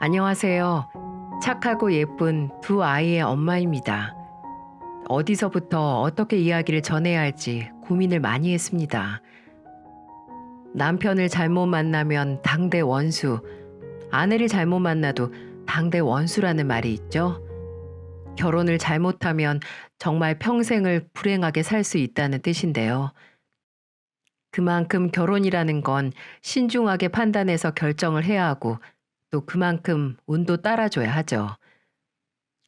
안녕하세요. 착하고 예쁜 두 아이의 엄마입니다. 어디서부터 어떻게 이야기를 전해야 할지 고민을 많이 했습니다. 남편을 잘못 만나면 당대 원수, 아내를 잘못 만나도 당대 원수라는 말이 있죠. 결혼을 잘못하면 정말 평생을 불행하게 살 수 있다는 뜻인데요. 그만큼 결혼이라는 건 신중하게 판단해서 결정을 해야 하고 또 그만큼 운도 따라줘야 하죠.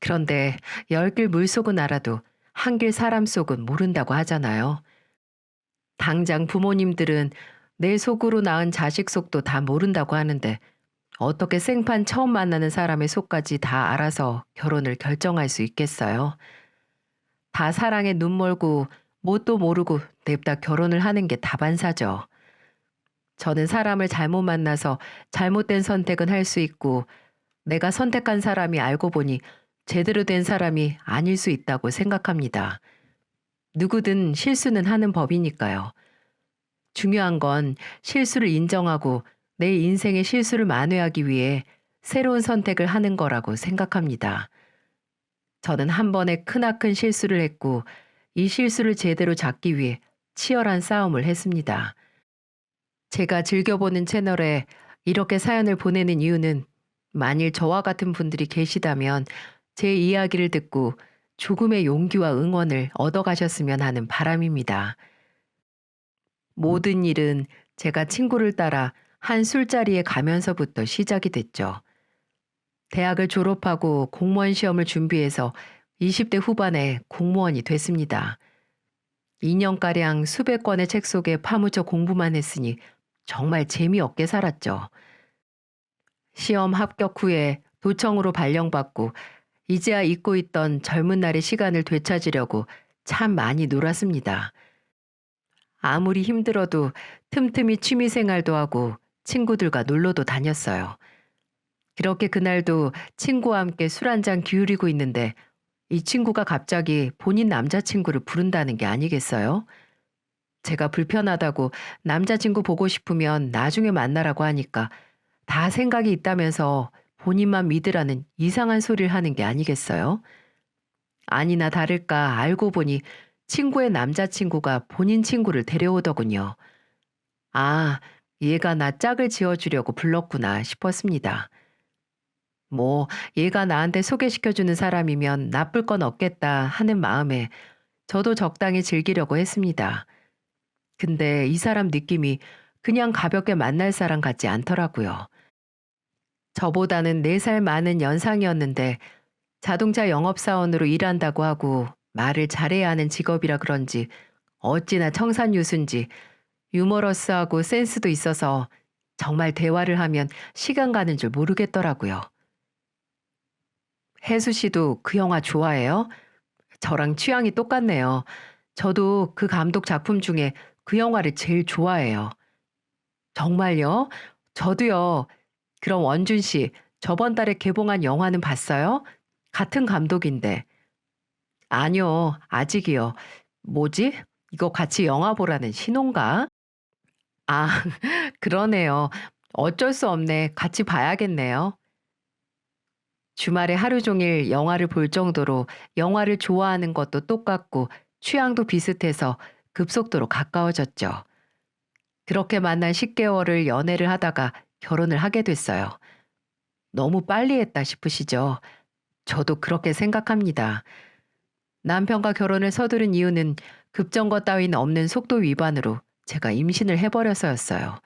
그런데 열 길 물속은 알아도 한 길 사람 속은 모른다고 하잖아요. 당장 부모님들은 내 속으로 낳은 자식 속도 다 모른다고 하는데 어떻게 생판 처음 만나는 사람의 속까지 다 알아서 결혼을 결정할 수 있겠어요? 다 사랑에 눈 멀고 뭣도 모르고 냅다 결혼을 하는 게 다반사죠. 저는 사람을 잘못 만나서 잘못된 선택은 할 수 있고 내가 선택한 사람이 알고 보니 제대로 된 사람이 아닐 수 있다고 생각합니다. 누구든 실수는 하는 법이니까요. 중요한 건 실수를 인정하고 내 인생의 실수를 만회하기 위해 새로운 선택을 하는 거라고 생각합니다. 저는 한 번에 크나큰 실수를 했고 이 실수를 제대로 잡기 위해 치열한 싸움을 했습니다. 제가 즐겨보는 채널에 이렇게 사연을 보내는 이유는 만일 저와 같은 분들이 계시다면 제 이야기를 듣고 조금의 용기와 응원을 얻어가셨으면 하는 바람입니다. 모든 일은 제가 친구를 따라 한 술자리에 가면서부터 시작이 됐죠. 대학을 졸업하고 공무원 시험을 준비해서 20대 후반에 공무원이 됐습니다. 2년가량 수백 권의 책 속에 파묻혀 공부만 했으니 정말 재미없게 살았죠. 시험 합격 후에 도청으로 발령받고 이제야 잊고 있던 젊은 날의 시간을 되찾으려고 참 많이 놀았습니다. 아무리 힘들어도 틈틈이 취미 생활도 하고 친구들과 놀러도 다녔어요. 그렇게 그날도 친구와 함께 술 한잔 기울이고 있는데 이 친구가 갑자기 본인 남자친구를 부른다는 게 아니겠어요? 제가 불편하다고 남자친구 보고 싶으면 나중에 만나라고 하니까 다 생각이 있다면서 본인만 믿으라는 이상한 소리를 하는 게 아니겠어요? 아니나 다를까 알고 보니 친구의 남자친구가 본인 친구를 데려오더군요. 아, 얘가 나 짝을 지어주려고 불렀구나 싶었습니다. 뭐, 얘가 나한테 소개시켜주는 사람이면 나쁠 건 없겠다 하는 마음에 저도 적당히 즐기려고 했습니다. 근데 이 사람 느낌이 그냥 가볍게 만날 사람 같지 않더라고요. 저보다는 4살 많은 연상이었는데 자동차 영업사원으로 일한다고 하고 말을 잘해야 하는 직업이라 그런지 어찌나 청산유수인지 유머러스하고 센스도 있어서 정말 대화를 하면 시간 가는 줄 모르겠더라고요. 혜수 씨도 그 영화 좋아해요? 저랑 취향이 똑같네요. 저도 그 감독 작품 중에 그 영화를 제일 좋아해요. 정말요? 저도요. 그럼 원준 씨, 저번 달에 개봉한 영화는 봤어요? 같은 감독인데. 아니요, 아직이요. 뭐지? 이거 같이 영화 보라는 신호인가? 아, 그러네요. 어쩔 수 없네. 같이 봐야겠네요. 주말에 하루 종일 영화를 볼 정도로 영화를 좋아하는 것도 똑같고 취향도 비슷해서 급속도로 가까워졌죠. 그렇게 만난 10개월을 연애를 하다가 결혼을 하게 됐어요. 너무 빨리 했다 싶으시죠? 저도 그렇게 생각합니다. 남편과 결혼을 서두른 이유는 급정거 따윈 없는 속도 위반으로 제가 임신을 해버려서였어요.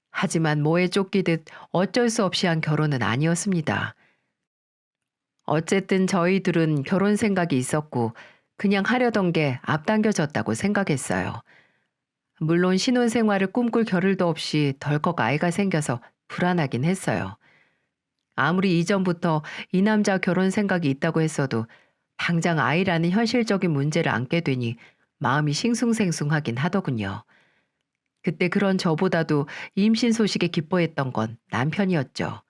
하지만 뭐에 쫓기듯 어쩔 수 없이 한 결혼은 아니었습니다. 어쨌든 저희 둘은 결혼 생각이 있었고 그냥 하려던 게 앞당겨졌다고 생각했어요. 물론 신혼생활을 꿈꿀 겨를도 없이 덜컥 아이가 생겨서 불안하긴 했어요. 아무리 이전부터 이 남자 결혼 생각이 있다고 했어도 당장 아이라는 현실적인 문제를 안게 되니 마음이 싱숭생숭하긴 하더군요. 그때 그런 저보다도 임신 소식에 기뻐했던 건 남편이었죠.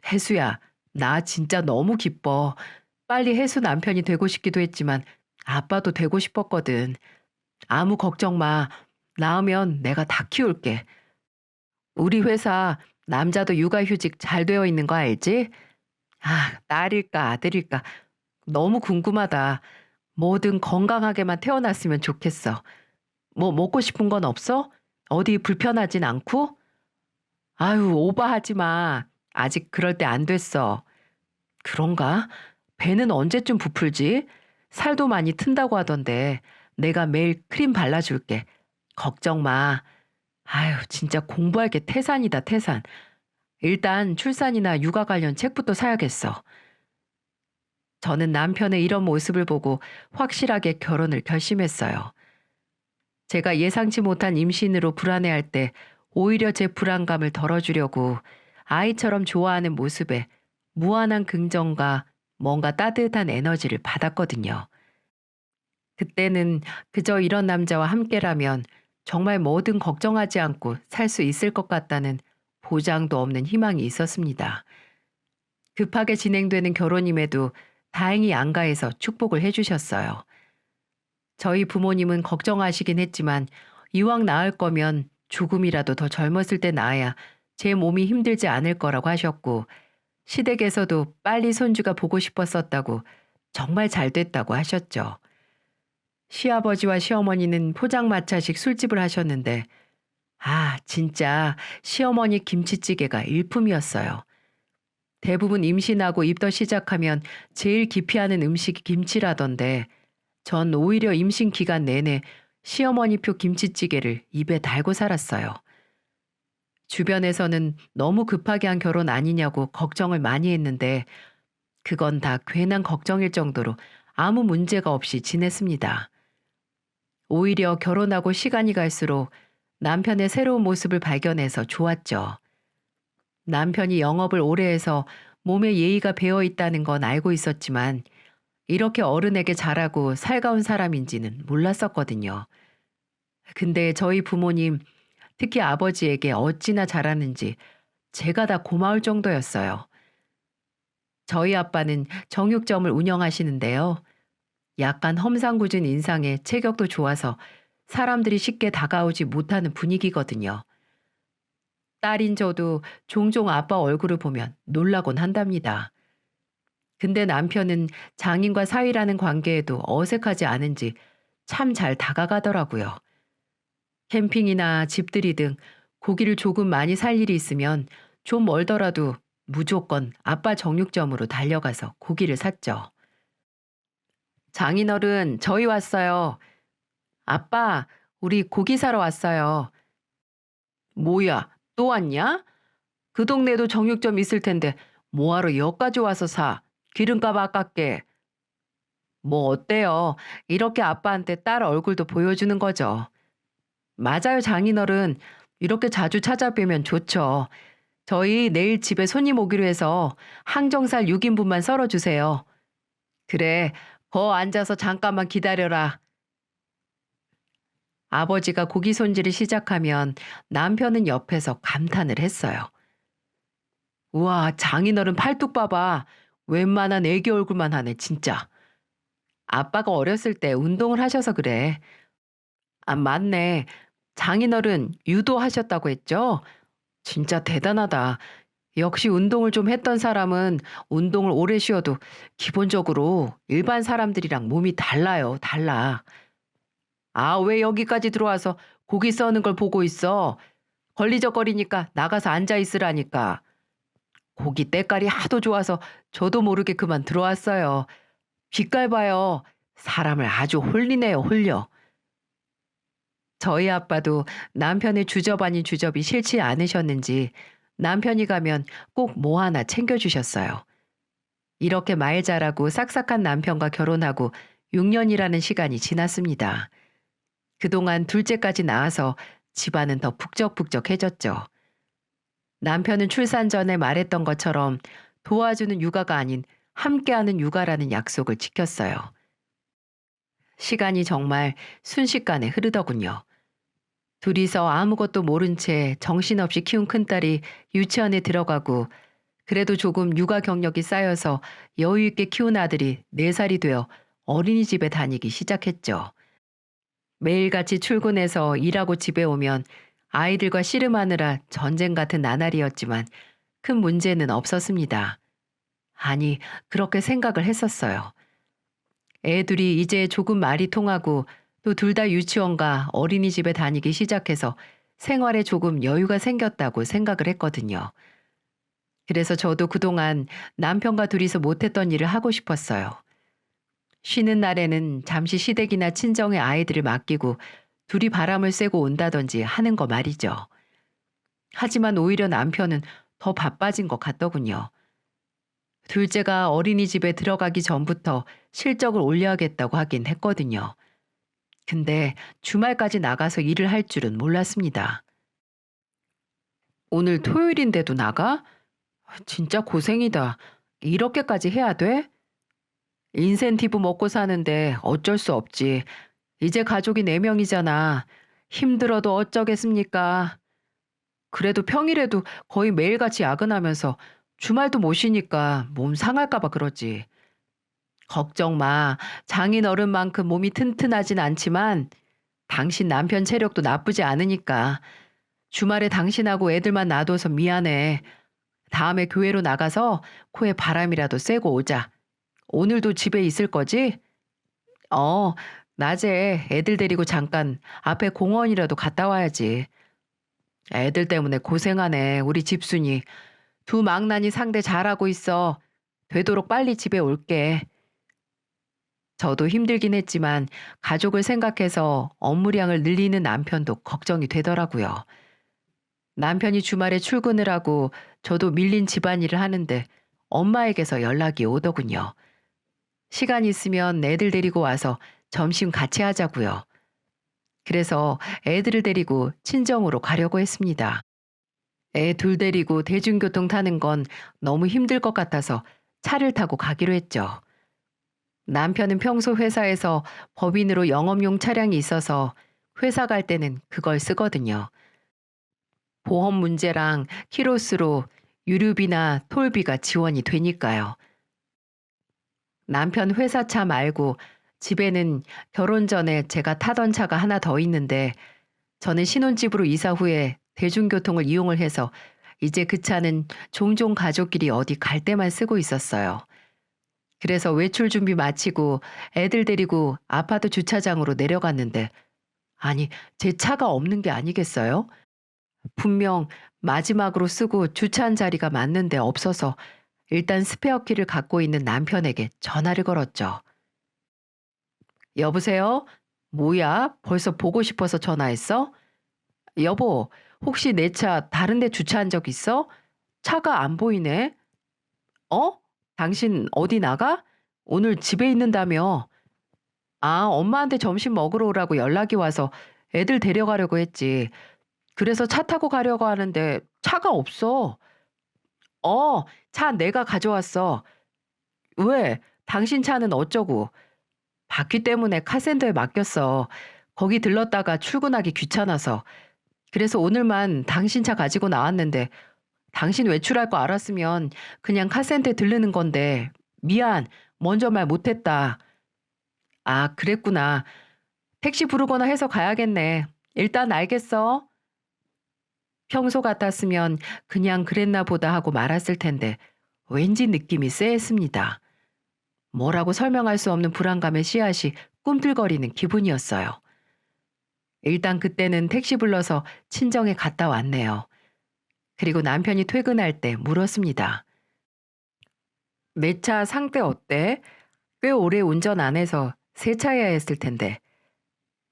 혜수야, 나 진짜 너무 기뻐. 빨리 혜수 남편이 되고 싶기도 했지만 아빠도 되고 싶었거든. 아무 걱정 마. 낳으면 내가 다 키울게. 우리 회사 남자도 육아휴직 잘 되어 있는 거 알지? 아, 딸일까 아들일까 너무 궁금하다. 뭐든 건강하게만 태어났으면 좋겠어. 뭐 먹고 싶은 건 없어? 어디 불편하진 않고? 아유, 오버하지 마. 아직 그럴 때 안 됐어. 그런가? 배는 언제쯤 부풀지? 살도 많이 튼다고 하던데 내가 매일 크림 발라줄게. 걱정 마. 아유, 진짜 공부할 게 태산이다, 태산. 일단 출산이나 육아 관련 책부터 사야겠어. 저는 남편의 이런 모습을 보고 확실하게 결혼을 결심했어요. 제가 예상치 못한 임신으로 불안해할 때 오히려 제 불안감을 덜어주려고 아이처럼 좋아하는 모습에 무한한 긍정과 뭔가 따뜻한 에너지를 받았거든요. 그때는 그저 이런 남자와 함께라면 정말 뭐든 걱정하지 않고 살 수 있을 것 같다는 보장도 없는 희망이 있었습니다. 급하게 진행되는 결혼임에도 다행히 양가에서 축복을 해주셨어요. 저희 부모님은 걱정하시긴 했지만 이왕 낳을 거면 조금이라도 더 젊었을 때 낳아야 제 몸이 힘들지 않을 거라고 하셨고 시댁에서도 빨리 손주가 보고 싶었었다고 정말 잘 됐다고 하셨죠. 시아버지와 시어머니는 포장마차식 술집을 하셨는데 아, 진짜 시어머니 김치찌개가 일품이었어요. 대부분 임신하고 입덧 시작하면 제일 기피하는 음식이 김치라던데 전 오히려 임신 기간 내내 시어머니표 김치찌개를 입에 달고 살았어요. 주변에서는 너무 급하게 한 결혼 아니냐고 걱정을 많이 했는데 그건 다 괜한 걱정일 정도로 아무 문제가 없이 지냈습니다. 오히려 결혼하고 시간이 갈수록 남편의 새로운 모습을 발견해서 좋았죠. 남편이 영업을 오래 해서 몸에 예의가 배어 있다는 건 알고 있었지만 이렇게 어른에게 잘하고 살가운 사람인지는 몰랐었거든요. 근데 저희 부모님, 특히 아버지에게 어찌나 잘하는지 제가 다 고마울 정도였어요. 저희 아빠는 정육점을 운영하시는데요. 약간 험상궂은 인상에 체격도 좋아서 사람들이 쉽게 다가오지 못하는 분위기거든요. 딸인 저도 종종 아빠 얼굴을 보면 놀라곤 한답니다. 근데 남편은 장인과 사위라는 관계에도 어색하지 않은지 참 잘 다가가더라고요. 캠핑이나 집들이 등 고기를 조금 많이 살 일이 있으면 좀 멀더라도 무조건 아빠 정육점으로 달려가서 고기를 샀죠. 장인어른, 저희 왔어요. 아빠, 우리 고기 사러 왔어요. 뭐야, 또 왔냐? 그 동네도 정육점 있을 텐데 뭐하러 여기까지 와서 사? 기름값 아깝게. 뭐 어때요? 이렇게 아빠한테 딸 얼굴도 보여주는 거죠. 맞아요, 장인어른. 이렇게 자주 찾아뵈면 좋죠. 저희 내일 집에 손님 오기로 해서 항정살 6인분만 썰어주세요. 그래, 거 앉아서 잠깐만 기다려라. 아버지가 고기 손질을 시작하면 남편은 옆에서 감탄을 했어요. 우와, 장인어른 팔뚝 봐봐. 웬만한 애기 얼굴만 하네, 진짜. 아빠가 어렸을 때 운동을 하셔서 그래. 아, 맞네. 장인어른 유도하셨다고 했죠? 진짜 대단하다. 역시 운동을 좀 했던 사람은 운동을 오래 쉬어도 기본적으로 일반 사람들이랑 몸이 달라요, 달라. 아, 왜 여기까지 들어와서 고기 써는 걸 보고 있어? 걸리적거리니까 나가서 앉아 있으라니까. 고기 때깔이 하도 좋아서 저도 모르게 그만 들어왔어요. 빛깔 봐요. 사람을 아주 홀리네요, 홀려. 저희 아빠도 남편의 주접 아닌 주접이 싫지 않으셨는지 남편이 가면 꼭 뭐 하나 챙겨주셨어요. 이렇게 말 잘하고 싹싹한 남편과 결혼하고 6년이라는 시간이 지났습니다. 그동안 둘째까지 낳아서 집안은 더 북적북적해졌죠. 남편은 출산 전에 말했던 것처럼 도와주는 육아가 아닌 함께하는 육아라는 약속을 지켰어요. 시간이 정말 순식간에 흐르더군요. 둘이서 아무것도 모른 채 정신없이 키운 큰딸이 유치원에 들어가고 그래도 조금 육아 경력이 쌓여서 여유 있게 키운 아들이 4살이 되어 어린이집에 다니기 시작했죠. 매일같이 출근해서 일하고 집에 오면 아이들과 씨름하느라 전쟁 같은 나날이었지만 큰 문제는 없었습니다. 아니, 그렇게 생각을 했었어요. 애들이 이제 조금 말이 통하고 또 둘 다 유치원과 어린이집에 다니기 시작해서 생활에 조금 여유가 생겼다고 생각을 했거든요. 그래서 저도 그동안 남편과 둘이서 못했던 일을 하고 싶었어요. 쉬는 날에는 잠시 시댁이나 친정의 아이들을 맡기고 둘이 바람을 쐬고 온다든지 하는 거 말이죠. 하지만 오히려 남편은 더 바빠진 것 같더군요. 둘째가 어린이집에 들어가기 전부터 실적을 올려야겠다고 하긴 했거든요. 근데 주말까지 나가서 일을 할 줄은 몰랐습니다. 오늘 토요일인데도 나가? 진짜 고생이다. 이렇게까지 해야 돼? 인센티브 먹고 사는데 어쩔 수 없지. 이제 가족이 4명이잖아. 힘들어도 어쩌겠습니까? 그래도 평일에도 거의 매일같이 야근하면서 주말도 못 쉬니까 몸 상할까봐 그러지. 걱정 마. 장인 어른만큼 몸이 튼튼하진 않지만 당신 남편 체력도 나쁘지 않으니까 주말에 당신하고 애들만 놔둬서 미안해. 다음에 교회로 나가서 코에 바람이라도 쐬고 오자. 오늘도 집에 있을 거지? 어, 낮에 애들 데리고 잠깐 앞에 공원이라도 갔다 와야지. 애들 때문에 고생하네, 우리 집순이. 두 망나니 상대 잘하고 있어. 되도록 빨리 집에 올게. 저도 힘들긴 했지만 가족을 생각해서 업무량을 늘리는 남편도 걱정이 되더라고요. 남편이 주말에 출근을 하고 저도 밀린 집안일을 하는데 엄마에게서 연락이 오더군요. 시간 있으면 애들 데리고 와서 점심 같이 하자고요. 그래서 애들을 데리고 친정으로 가려고 했습니다. 애 둘 데리고 대중교통 타는 건 너무 힘들 것 같아서 차를 타고 가기로 했죠. 남편은 평소 회사에서 법인으로 영업용 차량이 있어서 회사 갈 때는 그걸 쓰거든요. 보험 문제랑 키로수로 유류비나 톨비가 지원이 되니까요. 남편 회사 차 말고 집에는 결혼 전에 제가 타던 차가 하나 더 있는데 저는 신혼집으로 이사 후에 대중교통을 이용을 해서 이제 그 차는 종종 가족끼리 어디 갈 때만 쓰고 있었어요. 그래서 외출 준비 마치고 애들 데리고 아파트 주차장으로 내려갔는데 아니, 제 차가 없는 게 아니겠어요? 분명 마지막으로 쓰고 주차한 자리가 맞는데 없어서 일단 스페어키를 갖고 있는 남편에게 전화를 걸었죠. 여보세요? 뭐야? 벌써 보고 싶어서 전화했어? 여보, 혹시 내 차 다른 데 주차한 적 있어? 차가 안 보이네. 어? 당신 어디 나가? 오늘 집에 있는다며. 아, 엄마한테 점심 먹으러 오라고 연락이 와서 애들 데려가려고 했지. 그래서 차 타고 가려고 하는데 차가 없어. 차 내가 가져왔어. 왜? 당신 차는 어쩌고? 바퀴 때문에 카센터에 맡겼어. 거기 들렀다가 출근하기 귀찮아서. 그래서 오늘만 당신 차 가지고 나왔는데 당신 외출할 거 알았으면 그냥 카센터에 들르는 건데 미안. 먼저 말 못했다. 아, 그랬구나. 택시 부르거나 해서 가야겠네. 일단 알겠어. 평소 같았으면 그냥 그랬나 보다 하고 말았을 텐데 왠지 느낌이 쎄했습니다. 뭐라고 설명할 수 없는 불안감의 씨앗이 꿈틀거리는 기분이었어요. 일단 그때는 택시 불러서 친정에 갔다 왔네요. 그리고 남편이 퇴근할 때 물었습니다. 내 차 상태 어때? 꽤 오래 운전 안 해서 세차해야 했을 텐데.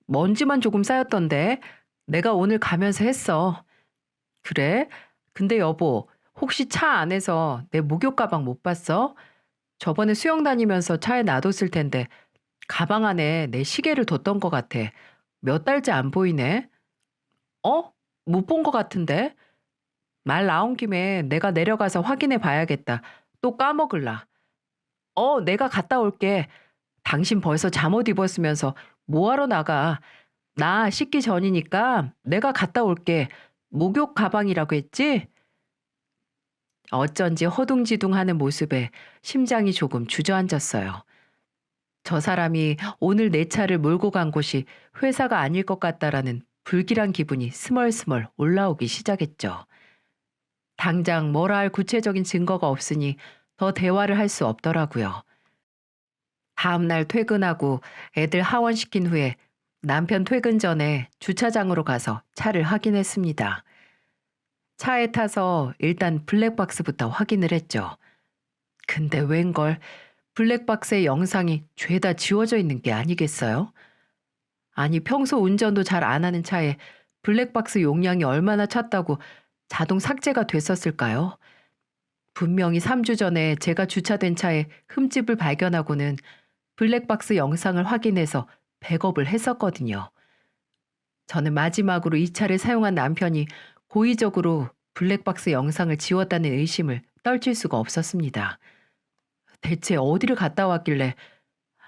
먼지만 조금 쌓였던데 내가 오늘 가면서 했어. 그래? 근데 여보, 혹시 차 안에서 내 목욕 가방 못 봤어? 저번에 수영 다니면서 차에 놔뒀을 텐데 가방 안에 내 시계를 뒀던 것 같아. 몇 달째 안 보이네. 어? 못 본 것 같은데? 말 나온 김에 내가 내려가서 확인해 봐야겠다. 또 까먹을라. 내가 갔다 올게. 당신 벌써 잠옷 입었으면서 뭐하러 나가? 나 씻기 전이니까 내가 갔다 올게. 목욕 가방이라고 했지? 어쩐지 허둥지둥하는 모습에 심장이 조금 주저앉았어요. 저 사람이 오늘 내 차를 몰고 간 곳이 회사가 아닐 것 같다라는 불길한 기분이 스멀스멀 올라오기 시작했죠. 당장 뭐라 할 구체적인 증거가 없으니 더 대화를 할 수 없더라고요. 다음 날 퇴근하고 애들 하원시킨 후에 남편 퇴근 전에 주차장으로 가서 차를 확인했습니다. 차에 타서 일단 블랙박스부터 확인을 했죠. 근데 웬걸 블랙박스의 영상이 죄다 지워져 있는 게 아니겠어요? 아니 평소 운전도 잘 안 하는 차에 블랙박스 용량이 얼마나 찼다고 자동 삭제가 됐었을까요? 분명히 3주 전에 제가 주차된 차에 흠집을 발견하고는 블랙박스 영상을 확인해서 백업을 했었거든요. 저는 마지막으로 이 차를 사용한 남편이 고의적으로 블랙박스 영상을 지웠다는 의심을 떨칠 수가 없었습니다. 대체 어디를 갔다 왔길래,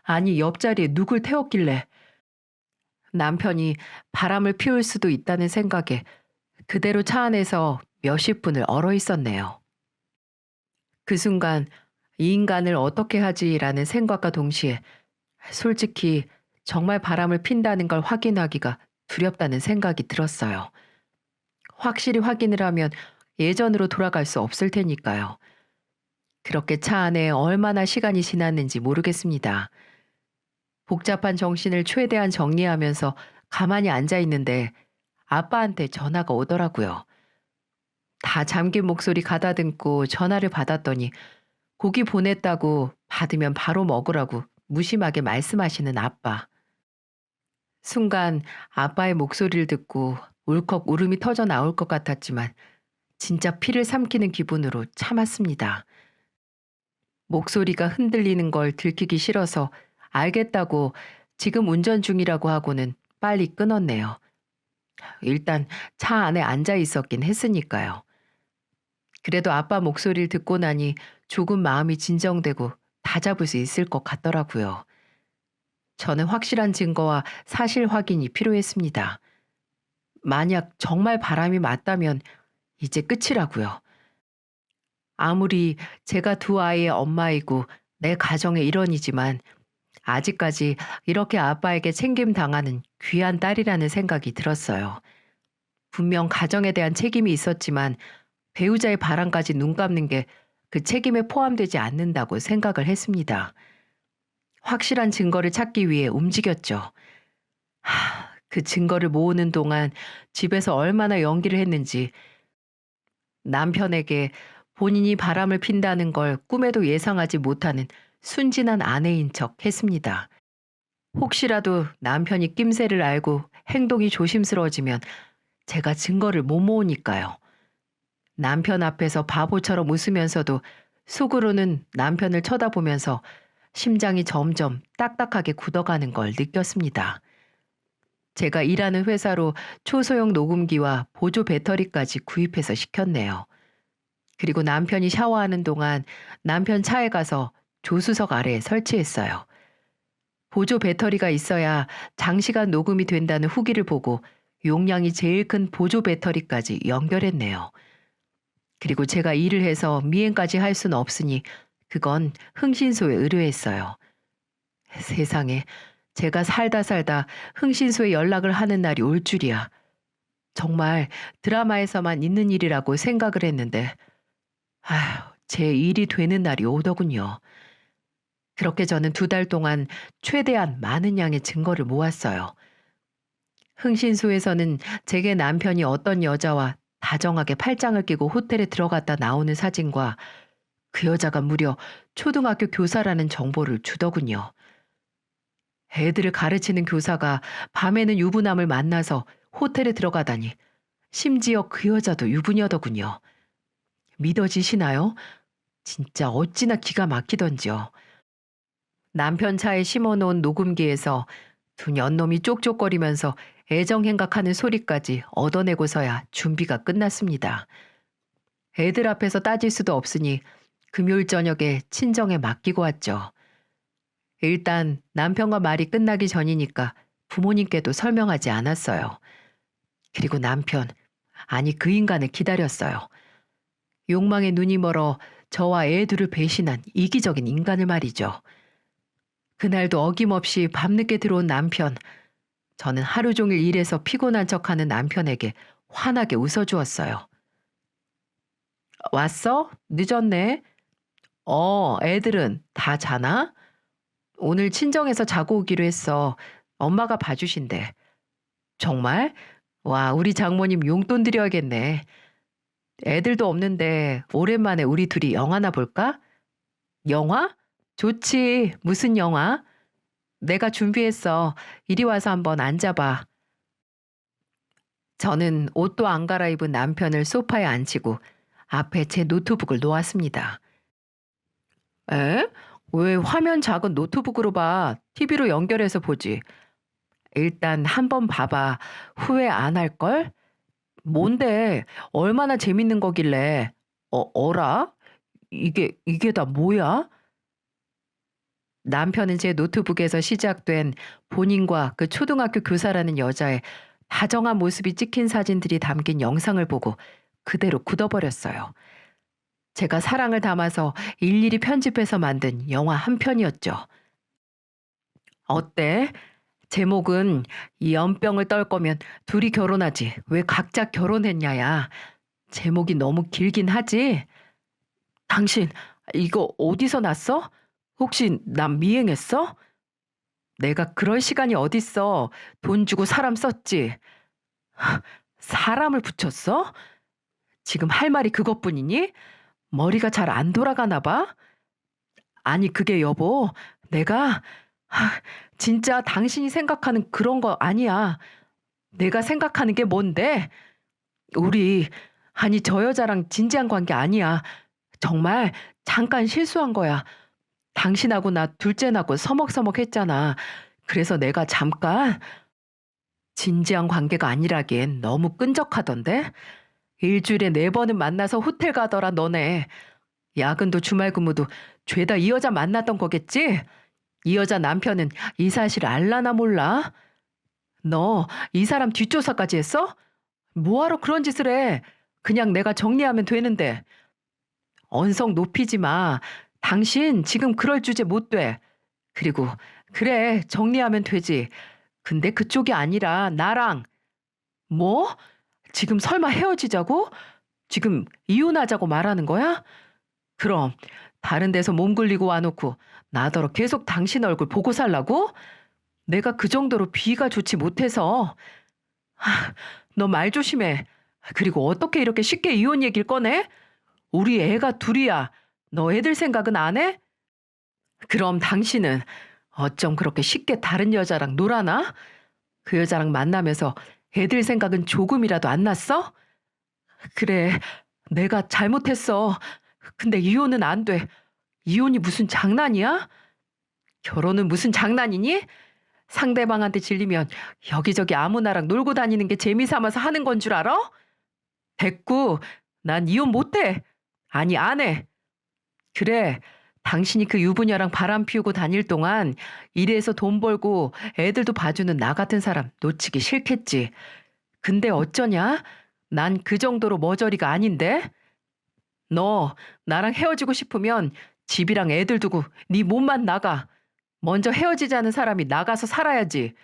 아니 옆자리에 누굴 태웠길래 남편이 바람을 피울 수도 있다는 생각에 그대로 차 안에서 몇십 분을 얼어 있었네요. 그 순간 이 인간을 어떻게 하지라는 생각과 동시에 솔직히 정말 바람을 핀다는 걸 확인하기가 두렵다는 생각이 들었어요. 확실히 확인을 하면 예전으로 돌아갈 수 없을 테니까요. 그렇게 차 안에 얼마나 시간이 지났는지 모르겠습니다. 복잡한 정신을 최대한 정리하면서 가만히 앉아 있는데 아빠한테 전화가 오더라고요. 다 잠긴 목소리 가다듬고 전화를 받았더니 고기 보냈다고 받으면 바로 먹으라고 무심하게 말씀하시는 아빠. 순간 아빠의 목소리를 듣고 울컥 울음이 터져 나올 것 같았지만 진짜 피를 삼키는 기분으로 참았습니다. 목소리가 흔들리는 걸 들키기 싫어서 알겠다고 지금 운전 중이라고 하고는 빨리 끊었네요. 일단 차 안에 앉아 있었긴 했으니까요. 그래도 아빠 목소리를 듣고 나니 조금 마음이 진정되고 다잡을 수 있을 것 같더라고요. 저는 확실한 증거와 사실 확인이 필요했습니다. 만약 정말 바람이 맞다면 이제 끝이라고요. 아무리 제가 두 아이의 엄마이고 내 가정의 일원이지만 아직까지 이렇게 아빠에게 챙김당하는 귀한 딸이라는 생각이 들었어요. 분명 가정에 대한 책임이 있었지만 배우자의 바람까지 눈 감는 게 그 책임에 포함되지 않는다고 생각을 했습니다. 확실한 증거를 찾기 위해 움직였죠. 그 증거를 모으는 동안 집에서 얼마나 연기를 했는지, 남편에게 본인이 바람을 핀다는 걸 꿈에도 예상하지 못하는 순진한 아내인 척 했습니다. 혹시라도 남편이 낌새를 알고 행동이 조심스러워지면 제가 증거를 못 모으니까요. 남편 앞에서 바보처럼 웃으면서도 속으로는 남편을 쳐다보면서 심장이 점점 딱딱하게 굳어가는 걸 느꼈습니다. 제가 일하는 회사로 초소형 녹음기와 보조 배터리까지 구입해서 시켰네요. 그리고 남편이 샤워하는 동안 남편 차에 가서 조수석 아래에 설치했어요. 보조 배터리가 있어야 장시간 녹음이 된다는 후기를 보고 용량이 제일 큰 보조 배터리까지 연결했네요. 그리고 제가 일을 해서 미행까지 할 수는 없으니 그건 흥신소에 의뢰했어요. 세상에, 제가 살다 흥신소에 연락을 하는 날이 올 줄이야. 정말 드라마에서만 있는 일이라고 생각을 했는데 제 일이 되는 날이 오더군요. 그렇게 저는 2달 동안 최대한 많은 양의 증거를 모았어요. 흥신소에서는 제게 남편이 어떤 여자와 다정하게 팔짱을 끼고 호텔에 들어갔다 나오는 사진과 그 여자가 무려 초등학교 교사라는 정보를 주더군요. 애들을 가르치는 교사가 밤에는 유부남을 만나서 호텔에 들어가다니 심지어 그 여자도 유부녀더군요. 믿어지시나요? 진짜 어찌나 기가 막히던지요. 남편 차에 심어놓은 녹음기에서 두 년놈이 쪽쪽거리면서 애정행각하는 소리까지 얻어내고서야 준비가 끝났습니다. 애들 앞에서 따질 수도 없으니 금요일 저녁에 친정에 맡기고 왔죠. 일단 남편과 말이 끝나기 전이니까 부모님께도 설명하지 않았어요. 그리고 남편, 아니 그 인간을 기다렸어요. 욕망에 눈이 멀어 저와 애 둘을 배신한 이기적인 인간을 말이죠. 그날도 어김없이 밤늦게 들어온 남편, 저는 하루 종일 일해서 피곤한 척하는 남편에게 환하게 웃어주었어요. 왔어? 늦었네. 애들은 다 자나? 오늘 친정에서 자고 오기로 했어. 엄마가 봐주신대. 정말? 와, 우리 장모님 용돈 드려야겠네. 애들도 없는데 오랜만에 우리 둘이 영화나 볼까? 영화? 좋지. 무슨 영화? 내가 준비했어. 이리 와서 한번 앉아봐. 저는 옷도 안 갈아입은 남편을 소파에 앉히고 앞에 제 노트북을 놓았습니다. 에? 왜 화면 작은 노트북으로 봐? TV로 연결해서 보지. 일단 한번 봐봐. 후회 안 할걸? 뭔데? 얼마나 재밌는 거길래? 어라? 이게 다 뭐야? 남편은 제 노트북에서 시작된 본인과 그 초등학교 교사라는 여자의 다정한 모습이 찍힌 사진들이 담긴 영상을 보고 그대로 굳어버렸어요. 제가 사랑을 담아서 일일이 편집해서 만든 영화 한 편이었죠. 어때? 제목은 이 연병을 떨 거면 둘이 결혼하지. 왜 각자 결혼했냐야. 제목이 너무 길긴 하지? 당신 이거 어디서 났어? 혹시 남 미행했어? 내가 그럴 시간이 어딨어. 돈 주고 사람 썼지. 사람을 붙였어? 지금 할 말이 그것뿐이니? 머리가 잘 안 돌아가나 봐? 아니 그게 여보, 내가 진짜 당신이 생각하는 그런 거 아니야. 내가 생각하는 게 뭔데? 우리 아니 저 여자랑 진지한 관계 아니야. 정말 잠깐 실수한 거야. 당신하고 나 둘째 낳고 서먹서먹했잖아. 그래서 내가 잠깐 진지한 관계가 아니라기엔 너무 끈적하던데? 일주일에 4번은 만나서 호텔 가더라 너네. 야근도 주말 근무도 죄다 이 여자 만났던 거겠지? 이 여자 남편은 이 사실 알라나 몰라? 너 이 사람 뒷조사까지 했어? 뭐하러 그런 짓을 해? 그냥 내가 정리하면 되는데. 언성 높이지 마. 당신 지금 그럴 주제 못 돼. 그리고 그래 정리하면 되지. 근데 그쪽이 아니라 나랑. 뭐? 지금 설마 헤어지자고? 지금 이혼하자고 말하는 거야? 그럼 다른 데서 몸 굴리고 와놓고 나더러 계속 당신 얼굴 보고 살라고? 내가 그 정도로 비위가 좋지 못해서. 너 말 조심해. 그리고 어떻게 이렇게 쉽게 이혼 얘기를 꺼내? 우리 애가 둘이야. 너 애들 생각은 안 해? 그럼 당신은 어쩜 그렇게 쉽게 다른 여자랑 놀아나? 그 여자랑 만나면서 애들 생각은 조금이라도 안 났어? 그래, 내가 잘못했어. 근데 이혼은 안 돼. 이혼이 무슨 장난이야? 결혼은 무슨 장난이니? 상대방한테 질리면 여기저기 아무나랑 놀고 다니는 게 재미삼아서 하는 건 줄 알아? 됐고, 난 이혼 못해. 아니, 안 해. 그래, 당신이 그 유부녀랑 바람 피우고 다닐 동안 일해서 돈 벌고 애들도 봐주는 나 같은 사람 놓치기 싫겠지. 근데 어쩌냐? 난 그 정도로 머저리가 아닌데? 너 나랑 헤어지고 싶으면 집이랑 애들 두고 네 몸만 나가. 먼저 헤어지자는 사람이 나가서 살아야지.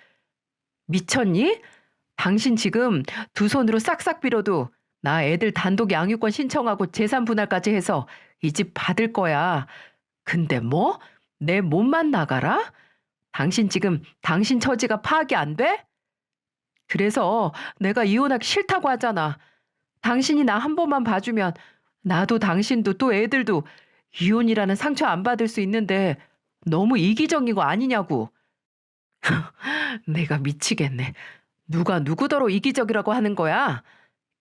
미쳤니? 당신 지금 두 손으로 싹싹 빌어도 나 애들 단독 양육권 신청하고 재산 분할까지 해서 이 집 받을 거야. 근데 뭐? 내 몸만 나가라? 당신 지금 당신 처지가 파악이 안 돼? 그래서 내가 이혼하기 싫다고 하잖아. 당신이 나 한 번만 봐주면 나도 당신도 또 애들도 이혼이라는 상처 안 받을 수 있는데 너무 이기적인 거 아니냐고. 내가 미치겠네. 누가 누구더러 이기적이라고 하는 거야?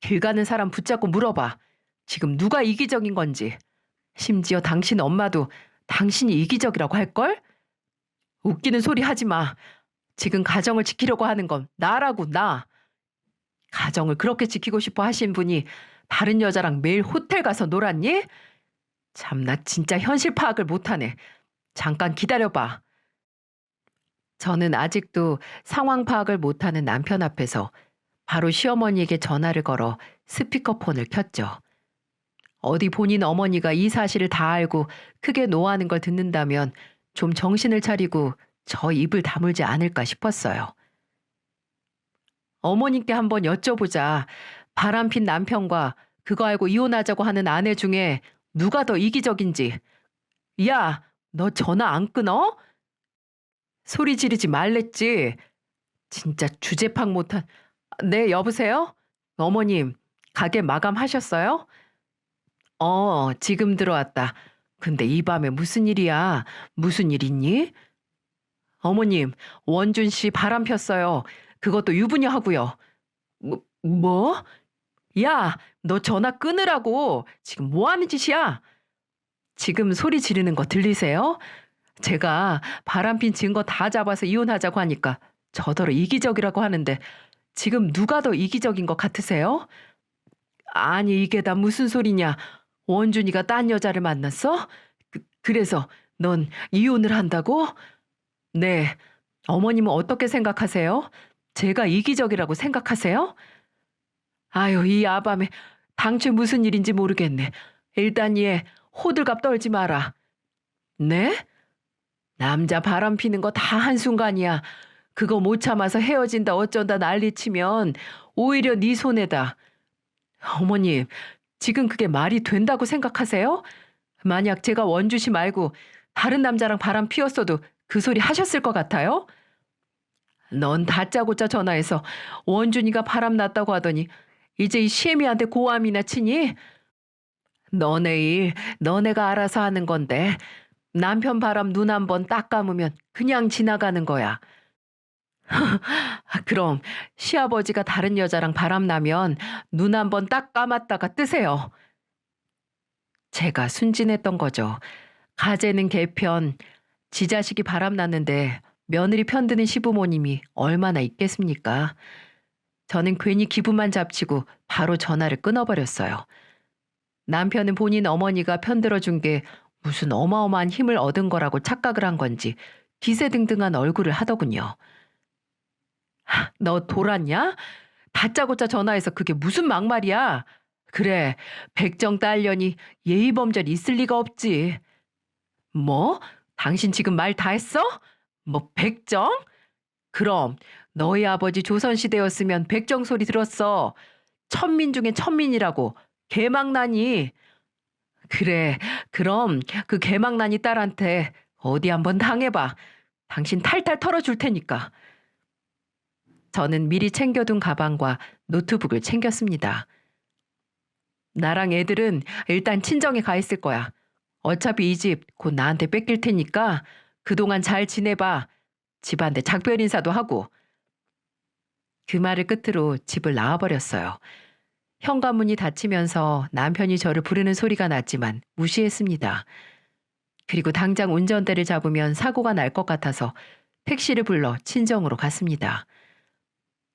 길 가는 사람 붙잡고 물어봐. 지금 누가 이기적인 건지. 심지어 당신 엄마도 당신이 이기적이라고 할걸? 웃기는 소리 하지 마. 지금 가정을 지키려고 하는 건 나라고 나. 가정을 그렇게 지키고 싶어 하신 분이 다른 여자랑 매일 호텔 가서 놀았니? 참 나 진짜 현실 파악을 못하네. 잠깐 기다려봐. 저는 아직도 상황 파악을 못하는 남편 앞에서 바로 시어머니에게 전화를 걸어 스피커폰을 켰죠. 어디 본인 어머니가 이 사실을 다 알고 크게 노하는 걸 듣는다면 좀 정신을 차리고 저 입을 다물지 않을까 싶었어요. 어머님께 한번 여쭤보자. 바람핀 남편과 그거 알고 이혼하자고 하는 아내 중에 누가 더 이기적인지. 야, 너 전화 안 끊어? 소리 지르지 말랬지. 진짜 주제 파악 못한. 네, 여보세요? 어머님, 가게 마감하셨어요? 지금 들어왔다. 근데 이 밤에 무슨 일이야? 무슨 일 있니? 어머님, 원준 씨 바람 폈어요. 그것도 유부녀 하고요. 뭐? 야, 너 전화 끊으라고. 지금 뭐 하는 짓이야? 지금 소리 지르는 거 들리세요? 제가 바람핀 증거 다 잡아서 이혼하자고 하니까 저더러 이기적이라고 하는데 지금 누가 더 이기적인 것 같으세요? 아니, 이게 다 무슨 소리냐? 원준이가 딴 여자를 만났어? 그래서 넌 이혼을 한다고? 네. 어머님은 어떻게 생각하세요? 제가 이기적이라고 생각하세요? 아유, 이 아밤에 당최 무슨 일인지 모르겠네. 일단 얘 호들갑 떨지 마라. 네? 남자 바람 피는 거 다 한순간이야. 그거 못 참아서 헤어진다 어쩐다 난리치면 오히려 네 손해다. 어머님, 지금 그게 말이 된다고 생각하세요? 만약 제가 원주씨 말고 다른 남자랑 바람 피웠어도 그 소리 하셨을 것 같아요? 넌 다짜고짜 전화해서 원준이가 바람 났다고 하더니 이제 이 시애미한테 고함이나 치니? 너네 일 너네가 알아서 하는 건데 남편 바람 눈 한 번 딱 감으면 그냥 지나가는 거야. 그럼 시아버지가 다른 여자랑 바람 나면 눈 한 번 딱 감았다가 뜨세요. 제가 순진했던 거죠. 가재는 개편, 지 자식이 바람 났는데 며느리 편드는 시부모님이 얼마나 있겠습니까? 저는 괜히 기분만 잡치고 바로 전화를 끊어버렸어요. 남편은 본인 어머니가 편들어준 게 무슨 어마어마한 힘을 얻은 거라고 착각을 한 건지 기세등등한 얼굴을 하더군요. 너 돌았냐? 다짜고짜 전화해서 그게 무슨 막말이야? 그래, 백정 딸려니 예의범절 있을 리가 없지. 뭐? 당신 지금 말 다 했어? 뭐 백정? 그럼 너희 아버지 조선시대였으면 백정 소리 들었어. 천민 중에 천민이라고. 개망나니. 그래, 그럼 그 개망나니 딸한테 어디 한번 당해봐. 당신 탈탈 털어줄 테니까. 저는 미리 챙겨둔 가방과 노트북을 챙겼습니다. 나랑 애들은 일단 친정에 가 있을 거야. 어차피 이 집 곧 나한테 뺏길 테니까 그동안 잘 지내봐. 집안데 작별 인사도 하고. 그 말을 끝으로 집을 나와버렸어요. 현관문이 닫히면서 남편이 저를 부르는 소리가 났지만 무시했습니다. 그리고 당장 운전대를 잡으면 사고가 날 것 같아서 택시를 불러 친정으로 갔습니다.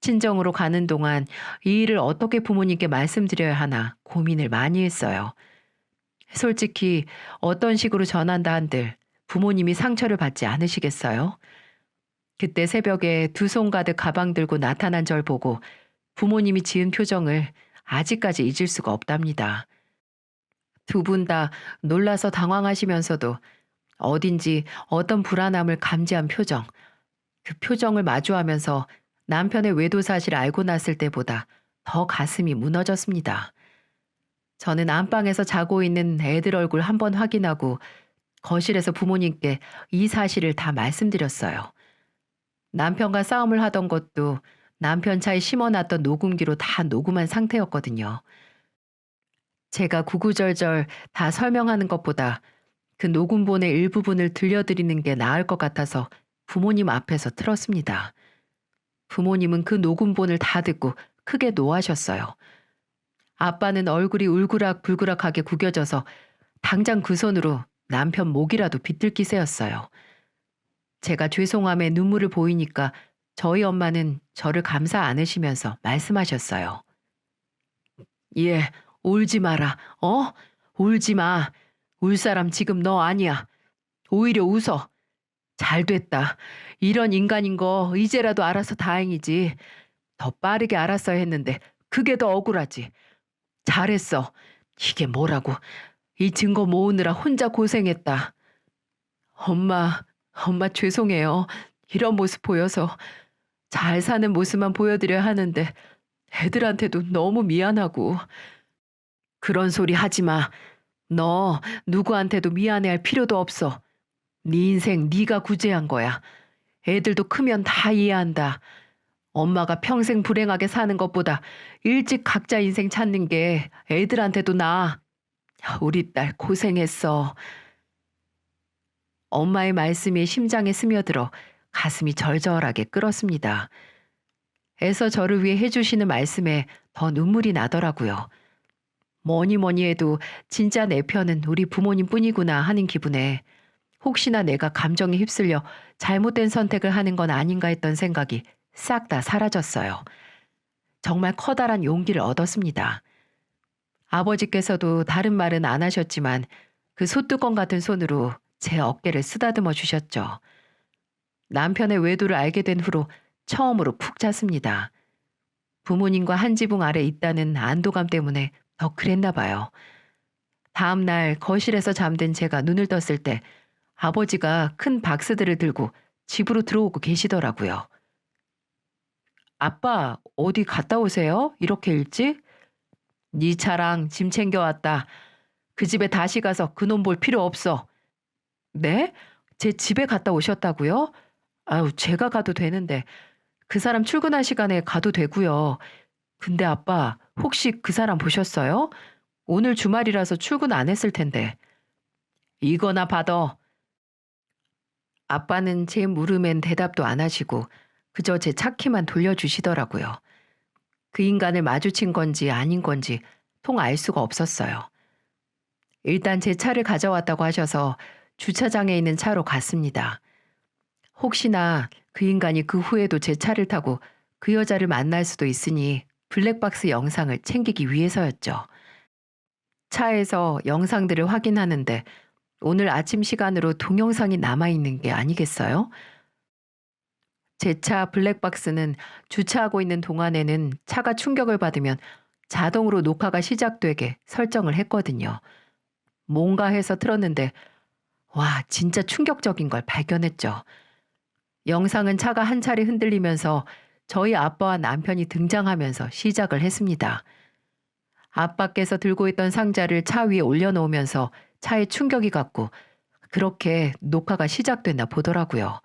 친정으로 가는 동안 이 일을 어떻게 부모님께 말씀드려야 하나 고민을 많이 했어요. 솔직히 어떤 식으로 전한다 한들 부모님이 상처를 받지 않으시겠어요? 그때 새벽에 두 손 가득 가방 들고 나타난 절 보고 부모님이 지은 표정을 아직까지 잊을 수가 없답니다. 두 분 다 놀라서 당황하시면서도 어딘지 어떤 불안함을 감지한 표정, 그 표정을 마주하면서 남편의 외도 사실을 알고 났을 때보다 더 가슴이 무너졌습니다. 저는 안방에서 자고 있는 애들 얼굴 한번 확인하고 거실에서 부모님께 이 사실을 다 말씀드렸어요. 남편과 싸움을 하던 것도 남편 차에 심어놨던 녹음기로 다 녹음한 상태였거든요. 제가 구구절절 다 설명하는 것보다 그 녹음본의 일부분을 들려드리는 게 나을 것 같아서 부모님 앞에서 틀었습니다. 부모님은 그 녹음본을 다 듣고 크게 노하셨어요. 아빠는 얼굴이 울그락불그락하게 구겨져서 당장 그 손으로 남편 목이라도 비틀 기세였어요. 제가 죄송함에 눈물을 보이니까 저희 엄마는 저를 감싸 안으시면서 말씀하셨어요. 예, 울지 마라. 울지 마. 울 사람 지금 너 아니야. 오히려 웃어. 잘 됐다. 이런 인간인 거 이제라도 알아서 다행이지. 더 빠르게 알았어야 했는데 그게 더 억울하지. 잘했어. 이게 뭐라고. 이 증거 모으느라 혼자 고생했다. 엄마 죄송해요. 이런 모습 보여서. 잘 사는 모습만 보여드려야 하는데 애들한테도 너무 미안하고. 그런 소리 하지 마. 너 누구한테도 미안해할 필요도 없어. 네 인생 네가 구제한 거야. 애들도 크면 다 이해한다. 엄마가 평생 불행하게 사는 것보다 일찍 각자 인생 찾는 게 애들한테도 나아. 우리 딸 고생했어. 엄마의 말씀이 심장에 스며들어 가슴이 절절하게 끓었습니다. 애서 저를 위해 해주시는 말씀에 더 눈물이 나더라고요. 뭐니 뭐니 해도 진짜 내 편은 우리 부모님뿐이구나 하는 기분에 혹시나 내가 감정에 휩쓸려 잘못된 선택을 하는 건 아닌가 했던 생각이 싹 다 사라졌어요. 정말 커다란 용기를 얻었습니다. 아버지께서도 다른 말은 안 하셨지만 그 소뚜껑 같은 손으로 제 어깨를 쓰다듬어 주셨죠. 남편의 외도를 알게 된 후로 처음으로 푹 잤습니다. 부모님과 한 지붕 아래 있다는 안도감 때문에 더 그랬나 봐요. 다음 날 거실에서 잠든 제가 눈을 떴을 때 아버지가 큰 박스들을 들고 집으로 들어오고 계시더라고요. 아빠, 어디 갔다 오세요? 이렇게 일찍? 네 차랑 짐 챙겨왔다. 그 집에 다시 가서 그놈 볼 필요 없어. 네? 제 집에 갔다 오셨다고요? 아유, 제가 가도 되는데. 그 사람 출근할 시간에 가도 되고요. 근데 아빠, 혹시 그 사람 보셨어요? 오늘 주말이라서 출근 안 했을 텐데. 이거나 받아. 아빠는 제 물음엔 대답도 안 하시고 그저 제 차키만 돌려주시더라고요. 그 인간을 마주친 건지 아닌 건지 통 알 수가 없었어요. 일단 제 차를 가져왔다고 하셔서 주차장에 있는 차로 갔습니다. 혹시나 그 인간이 그 후에도 제 차를 타고 그 여자를 만날 수도 있으니 블랙박스 영상을 챙기기 위해서였죠. 차에서 영상들을 확인하는데 오늘 아침 시간으로 동영상이 남아있는 게 아니겠어요? 제 차 블랙박스는 주차하고 있는 동안에는 차가 충격을 받으면 자동으로 녹화가 시작되게 설정을 했거든요. 뭔가 해서 틀었는데 와, 진짜 충격적인 걸 발견했죠. 영상은 차가 한 차례 흔들리면서 저희 아빠와 남편이 등장하면서 시작을 했습니다. 아빠께서 들고 있던 상자를 차 위에 올려놓으면서 차에 충격이 갔고 그렇게 녹화가 시작됐나 보더라고요.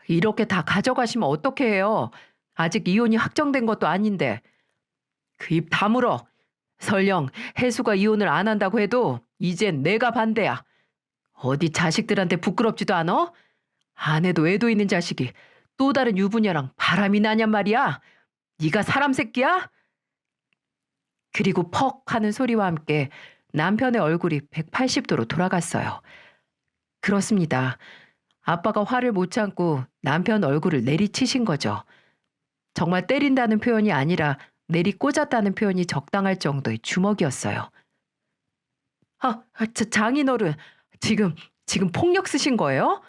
이렇게 다 가져가시면 어떻게 해요? 아직 이혼이 확정된 것도 아닌데. 그 입 다물어. 설령 혜수가 이혼을 안 한다고 해도 이젠 내가 반대야. 어디 자식들한테 부끄럽지도 않아? 아내도 애도 있는 자식이 또 다른 유부녀랑 바람이 나냔 말이야. 네가 사람 새끼야? 그리고 퍽 하는 소리와 함께 남편의 얼굴이 180도로 돌아갔어요. 그렇습니다. 아빠가 화를 못 참고 남편 얼굴을 내리치신 거죠. 정말 때린다는 표현이 아니라 내리꽂았다는 표현이 적당할 정도의 주먹이었어요. 장인어른, 지금 폭력 쓰신 거예요?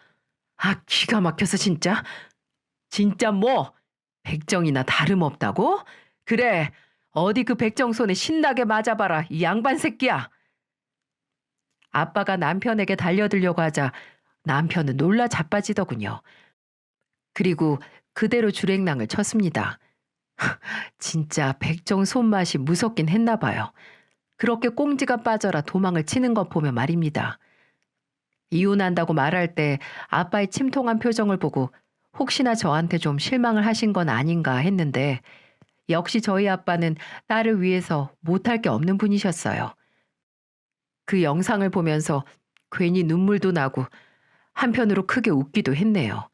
아, 기가 막혀서 진짜. 진짜 뭐? 백정이나 다름없다고? 그래, 어디 그 백정 손에 신나게 맞아봐라, 이 양반 새끼야. 아빠가 남편에게 달려들려고 하자 남편은 놀라 자빠지더군요. 그리고 그대로 줄행랑을 쳤습니다. 진짜 백정 손맛이 무섭긴 했나 봐요. 그렇게 꽁지가 빠져라 도망을 치는 것 보면 말입니다. 이혼한다고 말할 때 아빠의 침통한 표정을 보고 혹시나 저한테 좀 실망을 하신 건 아닌가 했는데 역시 저희 아빠는 딸을 위해서 못할 게 없는 분이셨어요. 그 영상을 보면서 괜히 눈물도 나고 한편으로 크게 웃기도 했네요.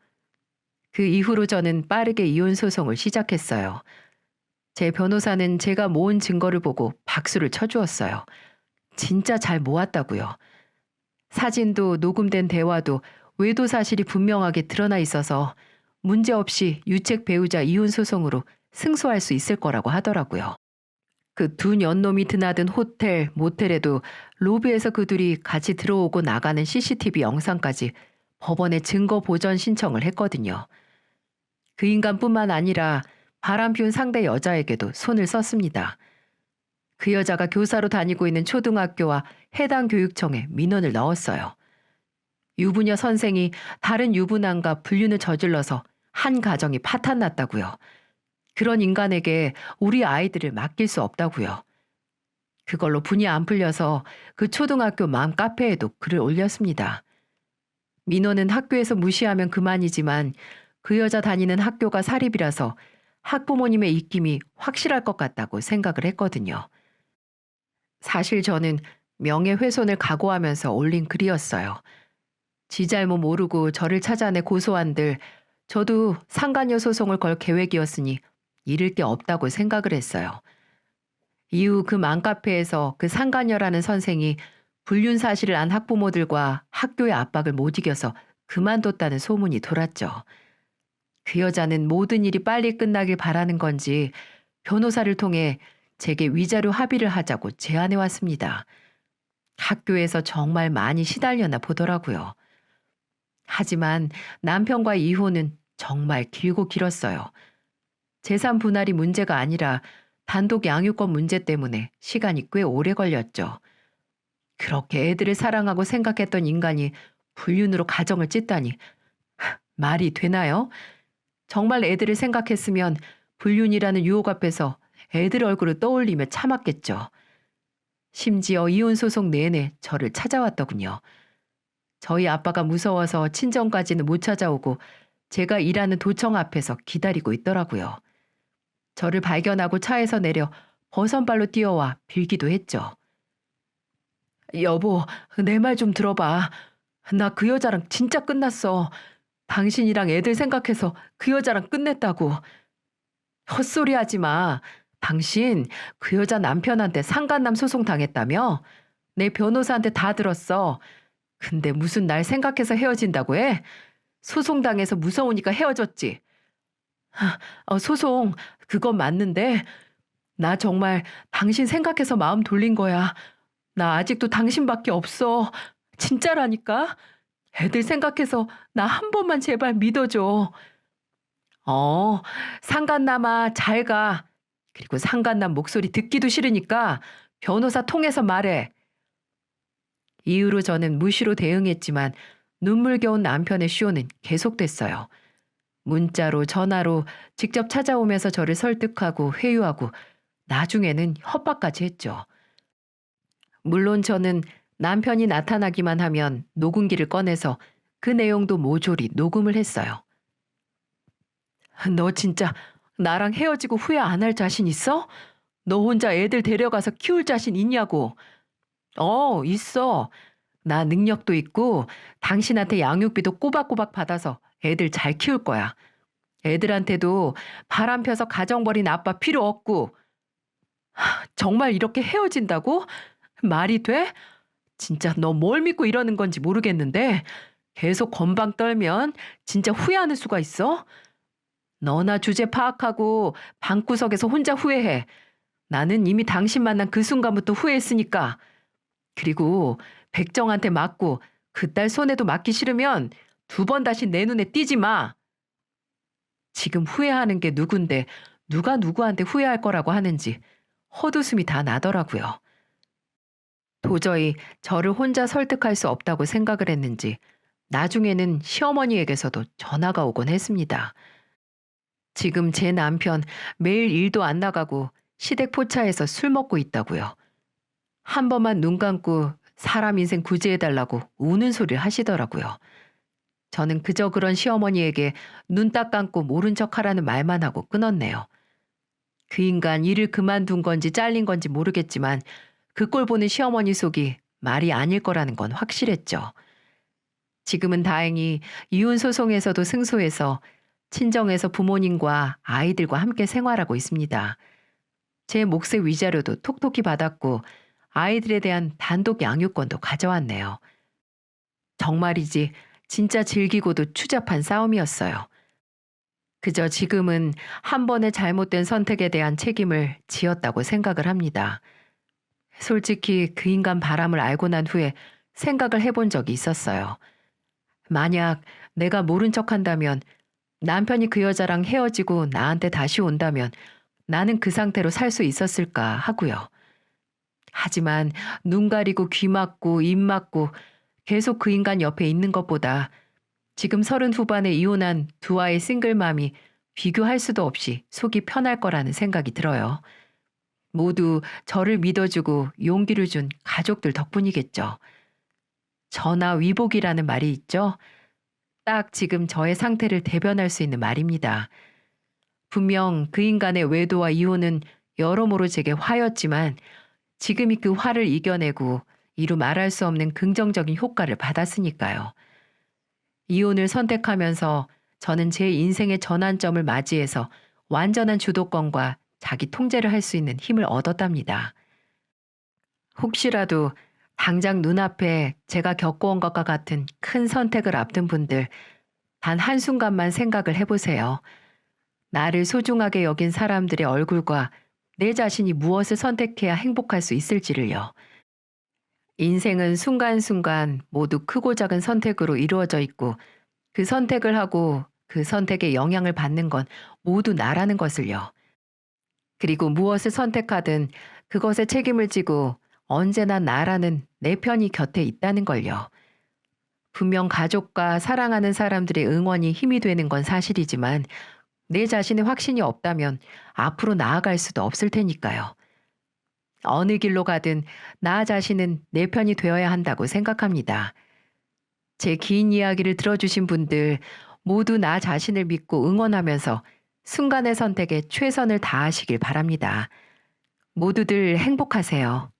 그 이후로 저는 빠르게 이혼 소송을 시작했어요. 제 변호사는 제가 모은 증거를 보고 박수를 쳐주었어요. 진짜 잘 모았다고요. 사진도 녹음된 대화도 외도 사실이 분명하게 드러나 있어서 문제없이 유책 배우자 이혼 소송으로 승소할 수 있을 거라고 하더라고요. 그 두 년놈이 드나든 호텔, 모텔에도 로비에서 그 둘이 같이 들어오고 나가는 CCTV 영상까지 법원에 증거 보전 신청을 했거든요. 그 인간뿐만 아니라 바람 피운 상대 여자에게도 손을 썼습니다. 그 여자가 교사로 다니고 있는 초등학교와 해당 교육청에 민원을 넣었어요. 유부녀 선생이 다른 유부남과 불륜을 저질러서 한 가정이 파탄났다고요. 그런 인간에게 우리 아이들을 맡길 수 없다고요. 그걸로 분이 안 풀려서 그 초등학교 맘 카페에도 글을 올렸습니다. 민호는 학교에서 무시하면 그만이지만 그 여자 다니는 학교가 사립이라서 학부모님의 입김이 확실할 것 같다고 생각을 했거든요. 사실 저는 명예훼손을 각오하면서 올린 글이었어요. 지 잘못 모르고 저를 찾아내 고소한들 저도 상간녀 소송을 걸 계획이었으니 잃을 게 없다고 생각을 했어요. 이후 그 맘카페에서 그 상간녀라는 선생이 불륜 사실을 안 학부모들과 학교의 압박을 못 이겨서 그만뒀다는 소문이 돌았죠. 그 여자는 모든 일이 빨리 끝나길 바라는 건지 변호사를 통해 제게 위자료 합의를 하자고 제안해 왔습니다. 학교에서 정말 많이 시달려나 보더라고요. 하지만 남편과의 이혼은 정말 길고 길었어요. 재산 분할이 문제가 아니라 단독 양육권 문제 때문에 시간이 꽤 오래 걸렸죠. 그렇게 애들을 사랑하고 생각했던 인간이 불륜으로 가정을 찢다니 말이 되나요? 정말 애들을 생각했으면 불륜이라는 유혹 앞에서 애들 얼굴을 떠올리며 참았겠죠. 심지어 이혼 소송 내내 저를 찾아왔더군요. 저희 아빠가 무서워서 친정까지는 못 찾아오고 제가 일하는 도청 앞에서 기다리고 있더라고요. 저를 발견하고 차에서 내려 버선발로 뛰어와 빌기도 했죠. 여보, 내 말 좀 들어봐. 나 그 여자랑 진짜 끝났어. 당신이랑 애들 생각해서 그 여자랑 끝냈다고. 헛소리 하지 마. 당신 그 여자 남편한테 상간남 소송 당했다며? 내 변호사한테 다 들었어. 근데 무슨 날 생각해서 헤어진다고 해? 소송당해서 무서우니까 헤어졌지. 소송 그건 맞는데 나 정말 당신 생각해서 마음 돌린 거야. 나 아직도 당신밖에 없어. 진짜라니까. 애들 생각해서 나 한 번만 제발 믿어줘. 상간남아 잘 가. 그리고 상간남 목소리 듣기도 싫으니까 변호사 통해서 말해. 이후로 저는 무시로 대응했지만 눈물겨운 남편의 쇼는 계속됐어요. 문자로 전화로 직접 찾아오면서 저를 설득하고 회유하고 나중에는 협박까지 했죠. 물론 저는 남편이 나타나기만 하면 녹음기를 꺼내서 그 내용도 모조리 녹음을 했어요. 너 진짜 나랑 헤어지고 후회 안 할 자신 있어? 너 혼자 애들 데려가서 키울 자신 있냐고. 있어. 나 능력도 있고 당신한테 양육비도 꼬박꼬박 받아서 애들 잘 키울 거야. 애들한테도 바람 펴서 가정 버린 아빠 필요 없고. 정말 이렇게 헤어진다고? 말이 돼? 진짜 너 뭘 믿고 이러는 건지 모르겠는데 계속 건방 떨면 진짜 후회하는 수가 있어? 너나 주제 파악하고 방구석에서 혼자 후회해. 나는 이미 당신 만난 그 순간부터 후회했으니까. 그리고 백정한테 맞고 그 딸 손에도 맞기 싫으면 2번 다시 내 눈에 띄지 마. 지금 후회하는 게 누군데 누가 누구한테 후회할 거라고 하는지 헛웃음이 다 나더라고요. 도저히 저를 혼자 설득할 수 없다고 생각을 했는지 나중에는 시어머니에게서도 전화가 오곤 했습니다. 지금 제 남편 매일 일도 안 나가고 시댁 포차에서 술 먹고 있다고요. 한 번만 눈 감고 사람 인생 구제해달라고 우는 소리를 하시더라고요. 저는 그저 그런 시어머니에게 눈 딱 감고 모른 척하라는 말만 하고 끊었네요. 그 인간 일을 그만둔 건지 잘린 건지 모르겠지만 그 꼴 보는 시어머니 속이 말이 아닐 거라는 건 확실했죠. 지금은 다행히 이혼 소송에서도 승소해서 친정에서 부모님과 아이들과 함께 생활하고 있습니다. 제 몫의 위자료도 톡톡히 받았고 아이들에 대한 단독 양육권도 가져왔네요. 정말이지 진짜 질기고도 추잡한 싸움이었어요. 그저 지금은 한 번의 잘못된 선택에 대한 책임을 지었다고 생각을 합니다. 솔직히 그 인간 바람을 알고 난 후에 생각을 해본 적이 있었어요. 만약 내가 모른 척한다면 남편이 그 여자랑 헤어지고 나한테 다시 온다면 나는 그 상태로 살 수 있었을까 하고요. 하지만 눈 가리고 귀 막고 입 막고 계속 그 인간 옆에 있는 것보다 지금 30 후반에 이혼한 두 아이 싱글맘이 비교할 수도 없이 속이 편할 거라는 생각이 들어요. 모두 저를 믿어주고 용기를 준 가족들 덕분이겠죠. 전화 위복이라는 말이 있죠. 딱 지금 저의 상태를 대변할 수 있는 말입니다. 분명 그 인간의 외도와 이혼은 여러모로 제게 화였지만 지금이 그 화를 이겨내고 이루 말할 수 없는 긍정적인 효과를 받았으니까요. 이혼을 선택하면서 저는 제 인생의 전환점을 맞이해서 완전한 주도권과 자기 통제를 할 수 있는 힘을 얻었답니다. 혹시라도 당장 눈앞에 제가 겪어온 것과 같은 큰 선택을 앞둔 분들, 단 한순간만 생각을 해보세요. 나를 소중하게 여긴 사람들의 얼굴과 내 자신이 무엇을 선택해야 행복할 수 있을지를요. 인생은 순간순간 모두 크고 작은 선택으로 이루어져 있고 그 선택을 하고 그 선택에 영향을 받는 건 모두 나라는 것을요. 그리고 무엇을 선택하든 그것에 책임을 지고 언제나 나라는 내 편이 곁에 있다는 걸요. 분명 가족과 사랑하는 사람들의 응원이 힘이 되는 건 사실이지만 내 자신의 확신이 없다면 앞으로 나아갈 수도 없을 테니까요. 어느 길로 가든 나 자신은 내 편이 되어야 한다고 생각합니다. 제 긴 이야기를 들어주신 분들 모두 나 자신을 믿고 응원하면서 순간의 선택에 최선을 다하시길 바랍니다. 모두들 행복하세요.